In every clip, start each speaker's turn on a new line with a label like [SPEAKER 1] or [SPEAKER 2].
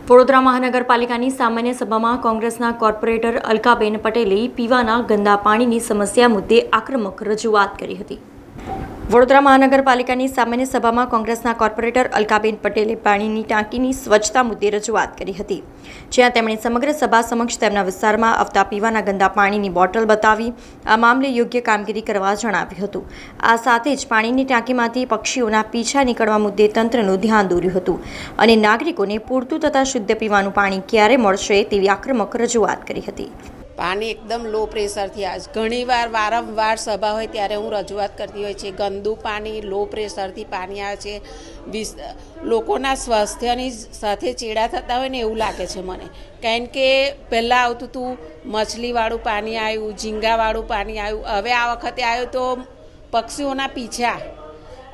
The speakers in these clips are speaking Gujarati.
[SPEAKER 1] વડોદરા મહાનગરપાલિકાની સામાન્ય સભામાં કોંગ્રેસના કોર્પોરેટર અલકાબેન પટેલે પીવાના ગંદા પાણીની સમસ્યા મુદ્દે આક્રમક રજૂઆત કરી હતી। વડોદરા મહાનગરપાલિકાની સામાન્ય સભામાં કોંગ્રેસના કોર્પોરેટર અલકાબેન પટેલે પાણીની ટાંકીની સ્વચ્છતા મુદ્દે રજૂઆત કરી હતી, જ્યાં તેમણે સમગ્ર સભા સમક્ષ તેમના વિસ્તારમાં આવતા પીવાના ગંદા પાણીની બોટલ બતાવી આ મામલે યોગ્ય કામગીરી કરવા જણાવ્યું હતું। આ સાથે જ પાણીની ટાંકીમાંથી પક્ષીઓના પીછા નીકળવા મુદ્દે તંત્રનું ધ્યાન દોર્યું હતું અને નાગરિકોને પૂરતું તથા શુદ્ધ પીવાનું પાણી ક્યારે મળશે તેવી આક્રમક રજૂઆત કરી હતી।
[SPEAKER 2] પાણી એકદમ લો પ્રેશરથી આવે છે। ઘણીવાર વારંવાર સભા હોય ત્યારે હું રજૂઆત કરતી હોય છે, ગંદુ પાણી લો પ્રેશરથી પાણી આવે છે। લોકોના સ્વાસ્થ્યની સાથે ચેડા થતા હોય ને એવું લાગે છે મને, કારણ કે પહેલાં આવતું હતું મછલીવાળું પાણી આવ્યું, ઝીંગાવાળું પાણી આવ્યું, હવે આ વખતે આવ્યું તો પક્ષીઓના પીછા।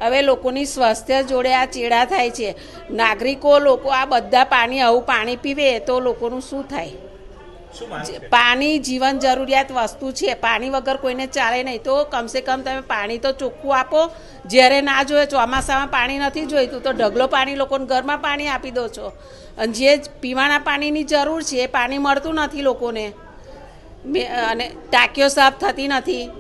[SPEAKER 2] હવે લોકોની સ્વાસ્થ્ય જોડે આ ચેડા થાય છે। લોકો આ બધા પાણી આવું પાણી પીવે તો લોકોનું શું થાય? પાણી જીવન જરૂરિયાત વસ્તુ છે, પાણી વગર કોઈને ચાલે નહીં। તો કમસે કમ તમે પાણી તો ચોખ્ખું આપો। જ્યારે ના જોઈએ, ચોમાસામાં પાણી નથી જોઈતું તો ઢગલો પાણી લોકોને ઘરમાં પાણી આપી દો છો, અને જે પીવાના પાણીની જરૂર છે એ પાણી મળતું નથી લોકોને, અને ટાંકીઓ સાફ થતી નથી।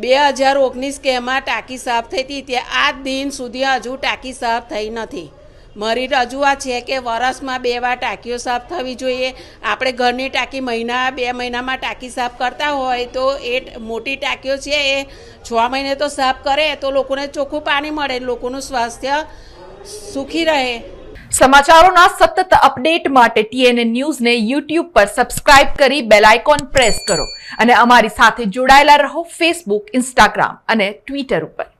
[SPEAKER 2] 2019 કે એમાં ટાંકી સાફ થઈ હતી, ત્યાં આજ દિન સુધી હજુ ટાંકી સાફ થઈ નથી। મારી રજૂઆત છે કે વર્ષમાં 2 વાર ટાંકીઓ સાફ થવી જોઈએ। આપણે ઘરની ટાંકી 2 મહિનામાં ટાંકી સાફ કરતા હોય તો એ મોટી ટાંકીઓ છે એ 6 મહિને તો સાફ કરે તો લોકોને ચોખ્ખું પાણી મળે, લોકોનું સ્વાસ્થ્ય સુખી રહે।
[SPEAKER 3] સમાચારોના સતત અપડેટ માટે TNN ન્યૂઝને YouTube પર સબસ્ક્રાઇબ કરી બેલ આઇકોન પ્રેસ કરો અને અમારી સાથે જોડાયેલા રહો Facebook, Instagram અને Twitter ઉપર।